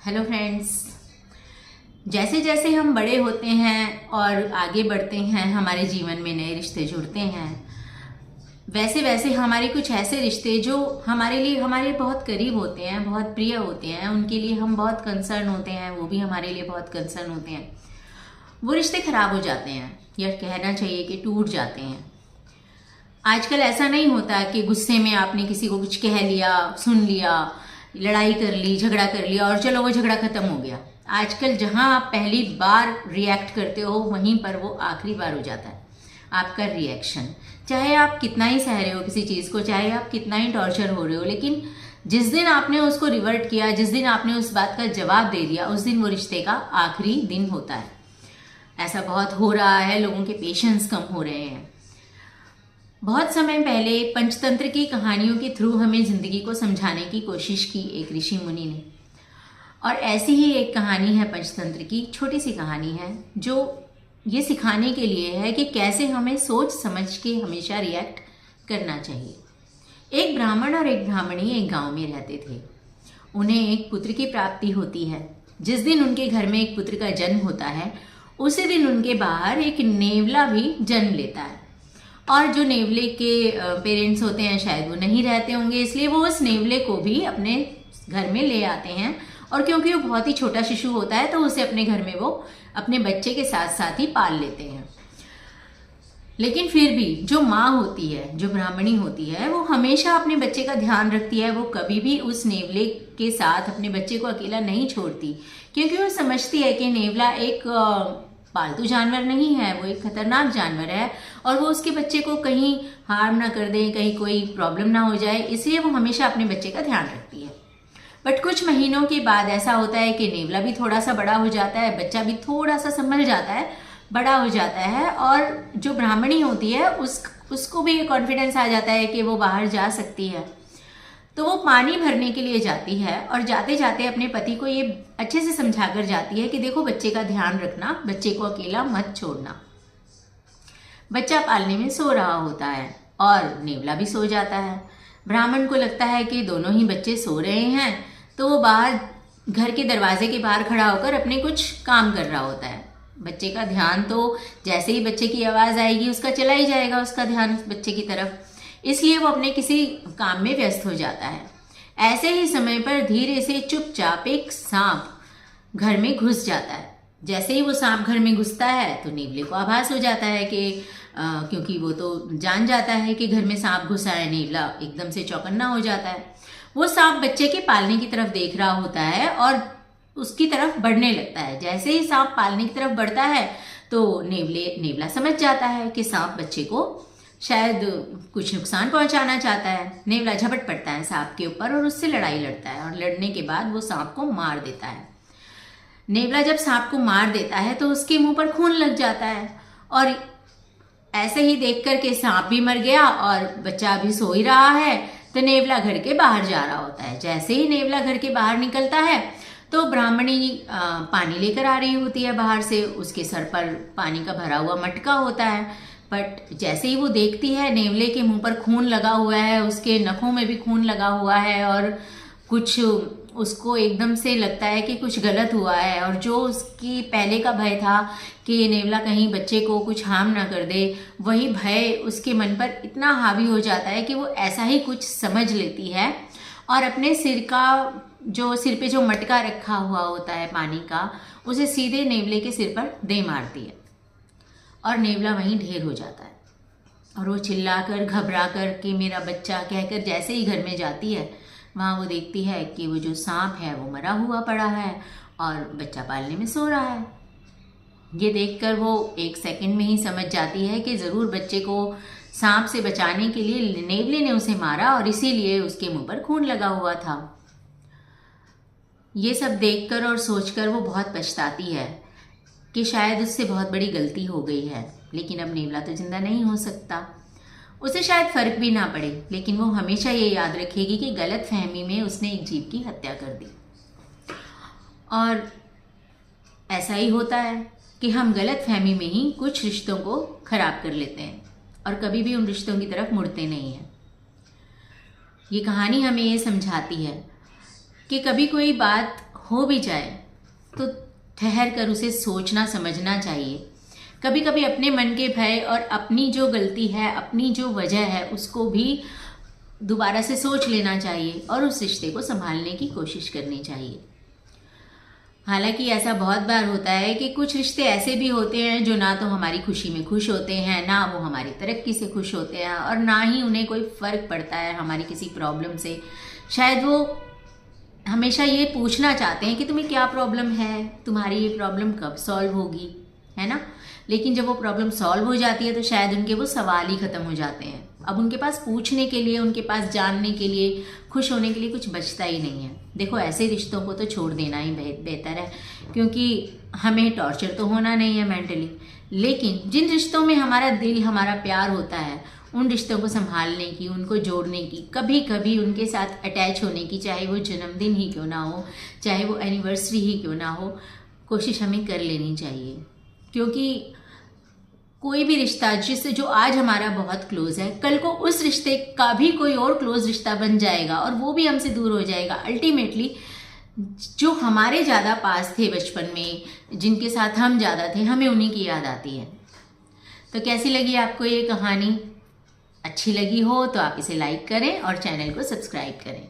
Hello friends. जैसे जैसे हम बड़े होते हैं और आगे बढ़ते हैं, हमारे जीवन में नए रिश्ते जुड़ते हैं, वैसे वैसे हमारे कुछ ऐसे रिश्ते जो हमारे बहुत करीब होते हैं, बहुत प्रिय होते हैं, उनके लिए हम बहुत कंसर्न होते हैं, वो भी हमारे लिए बहुत कंसर्न होते हैं, वो रिश्ते खराब हो जाते हैं, या कहना चाहिए कि टूट जाते हैं। आजकल ऐसा नहीं होता कि गुस्से में आपने किसी को कुछ कह लिया, सुन लिया, लड़ाई कर ली, झगड़ा कर लिया और चलो वो झगड़ा खत्म हो गया। आजकल जहां आप पहली बार रिएक्ट करते हो वहीं पर वो आखिरी बार हो जाता है आपका रिएक्शन। चाहे आप कितना ही सह रहे हो किसी चीज़ को, चाहे आप कितना ही टॉर्चर हो रहे हो, लेकिन जिस दिन आपने उसको रिवर्ट किया, जिस दिन आपने उस बात का जवाब दे दिया, उस दिन वो रिश्ते का आखिरी दिन होता है। ऐसा बहुत हो रहा है, लोगों के पेशेंस कम हो रहे हैं। बहुत समय पहले पंचतंत्र की कहानियों के थ्रू हमें जिंदगी को समझाने की कोशिश की एक ऋषि मुनि ने, और ऐसी ही एक कहानी है पंचतंत्र की, छोटी सी कहानी है जो ये सिखाने के लिए है कि कैसे हमें सोच समझ के हमेशा रिएक्ट करना चाहिए। एक ब्राह्मण और एक ब्राह्मणी एक गांव में रहते थे। उन्हें एक पुत्र की प्राप्ति होती है। जिस दिन उनके घर में एक पुत्र का जन्म होता है, उसी दिन उनके बाहर एक नेवला भी जन्म लेता है। और जो नेवले के पेरेंट्स होते हैं शायद वो नहीं रहते होंगे, इसलिए वो उस नेवले को भी अपने घर में ले आते हैं। और क्योंकि वो बहुत ही छोटा शिशु होता है तो उसे अपने घर में वो अपने बच्चे के साथ साथ ही पाल लेते हैं। लेकिन फिर भी जो माँ होती है, जो ब्राह्मणी होती है, वो हमेशा अपने बच्चे का ध्यान रखती है। वो कभी भी उस नेवले के साथ अपने बच्चे को अकेला नहीं छोड़ती, क्योंकि वो समझती है कि नेवला एक पालतू जानवर नहीं है, वो एक खतरनाक जानवर है और वो उसके बच्चे को कहीं हार्म ना कर दे, कहीं कोई प्रॉब्लम ना हो जाए, इसलिए वो हमेशा अपने बच्चे का ध्यान रखती है। बट कुछ महीनों के बाद ऐसा होता है कि नेवला भी थोड़ा सा बड़ा हो जाता है, बच्चा भी थोड़ा सा संभल जाता है, बड़ा हो जाता है, और जो ब्राह्मणी होती है उसको भी कॉन्फिडेंस आ जाता है कि वो बाहर जा सकती है। तो वो पानी भरने के लिए जाती है और जाते जाते अपने पति को ये अच्छे से समझा कर जाती है कि देखो, बच्चे का ध्यान रखना, बच्चे को अकेला मत छोड़ना। बच्चा पालने में सो रहा होता है और नेवला भी सो जाता है। ब्राह्मण को लगता है कि दोनों ही बच्चे सो रहे हैं, तो वो बाहर घर के दरवाजे के बाहर खड़ा होकर अपने कुछ काम कर रहा होता है। बच्चे का ध्यान तो जैसे ही बच्चे की आवाज़ आएगी उसका चला ही जाएगा, उसका ध्यान बच्चे की तरफ, इसलिए वो अपने किसी काम में व्यस्त हो जाता है। ऐसे ही समय पर धीरे से चुपचाप एक सांप घर में घुस जाता है। जैसे ही वो सांप घर में घुसता है तो नेवले को आभास हो जाता है कि क्योंकि वो तो जान जाता है कि घर में सांप घुसा है। नेवला एकदम से चौकन्ना हो जाता है। वो सांप बच्चे के पालने की तरफ देख रहा होता है और उसकी तरफ बढ़ने लगता है। जैसे ही सांप पालने की तरफ बढ़ता है तो नेवला समझ जाता है कि सांप बच्चे को शायद कुछ नुकसान पहुंचाना चाहता है। नेवला झपट पड़ता है सांप के ऊपर और उससे लड़ाई लड़ता है, और लड़ने के बाद वो सांप को मार देता है। नेवला जब सांप को मार देता है तो उसके मुंह पर खून लग जाता है, और ऐसे ही देख कर के सांप भी मर गया और बच्चा भी सो ही रहा है। तो नेवला घर के बाहर जा रहा होता है। जैसे ही नेवला घर के बाहर निकलता है तो ब्राह्मणी पानी लेकर आ रही होती है बाहर से। उसके सर पर पानी का भरा हुआ मटका होता है, बट जैसे ही वो देखती है नेवले के मुंह पर खून लगा हुआ है, उसके नखों में भी खून लगा हुआ है, और कुछ उसको एकदम से लगता है कि कुछ गलत हुआ है। और जो उसकी पहले का भय था कि नेवला कहीं बच्चे को कुछ हार्म ना कर दे, वही भय उसके मन पर इतना हावी हो जाता है कि वो ऐसा ही कुछ समझ लेती है और अपने सिर पे जो मटका रखा हुआ होता है पानी का, उसे सीधे नेवले के सिर पर दे मारती है और नेवला वहीं ढेर हो जाता है। और वो चिल्लाकर घबरा कर कि मेरा बच्चा कहकर जैसे ही घर में जाती है, वहाँ वो देखती है कि वो जो सांप है वो मरा हुआ पड़ा है और बच्चा पालने में सो रहा है। ये देखकर वो एक सेकंड में ही समझ जाती है कि ज़रूर बच्चे को सांप से बचाने के लिए नेवले ने उसे मारा और इसीलिए उसके मुंह पर खून लगा हुआ था। ये सब देखकर और सोचकर वो बहुत पछताती है कि शायद उससे बहुत बड़ी गलती हो गई है। लेकिन अब नेवला तो जिंदा नहीं हो सकता, उसे शायद फर्क भी ना पड़े, लेकिन वो हमेशा ये याद रखेगी कि गलत फहमी में उसने एक जीव की हत्या कर दी। और ऐसा ही होता है कि हम गलत फहमी में ही कुछ रिश्तों को खराब कर लेते हैं और कभी भी उन रिश्तों की तरफ मुड़ते नहीं हैं। ये कहानी हमें ये समझाती है कि कभी कोई बात हो भी जाए तो ठहर कर उसे सोचना समझना चाहिए। कभी कभी अपने मन के भय और अपनी जो गलती है, अपनी जो वजह है, उसको भी दोबारा से सोच लेना चाहिए और उस रिश्ते को संभालने की कोशिश करनी चाहिए। हालांकि ऐसा बहुत बार होता है कि कुछ रिश्ते ऐसे भी होते हैं जो ना तो हमारी खुशी में खुश होते हैं, ना वो हमारी तरक्की से खुश होते हैं, और ना ही उन्हें कोई फ़र्क पड़ता है हमारी किसी प्रॉब्लम से। शायद वो हमेशा ये पूछना चाहते हैं कि तुम्हें क्या प्रॉब्लम है, तुम्हारी ये प्रॉब्लम कब सॉल्व होगी, है ना। लेकिन जब वो प्रॉब्लम सॉल्व हो जाती है तो शायद उनके वो सवाल ही ख़त्म हो जाते हैं। अब उनके पास पूछने के लिए, उनके पास जानने के लिए, खुश होने के लिए कुछ बचता ही नहीं है। देखो, ऐसे रिश्तों को तो छोड़ देना ही बेहतर है, क्योंकि हमें टॉर्चर तो होना नहीं है मेंटली। लेकिन जिन रिश्तों में हमारा दिल, हमारा प्यार होता है, उन रिश्तों को संभालने की, उनको जोड़ने की, कभी कभी उनके साथ अटैच होने की, चाहे वो जन्मदिन ही क्यों ना हो, चाहे वो एनिवर्सरी ही क्यों ना हो, कोशिश हमें कर लेनी चाहिए। क्योंकि कोई भी रिश्ता जिससे जो आज हमारा बहुत क्लोज है, कल को उस रिश्ते का भी कोई और क्लोज रिश्ता बन जाएगा और वो भी हमसे दूर हो जाएगा। अल्टीमेटली जो हमारे ज़्यादा पास थे बचपन में, जिनके साथ हम ज़्यादा थे, हमें उन्हीं की याद आती है। तो कैसी लगी आपको ये कहानी? अच्छी लगी हो तो आप इसे लाइक करें और चैनल को सब्सक्राइब करें।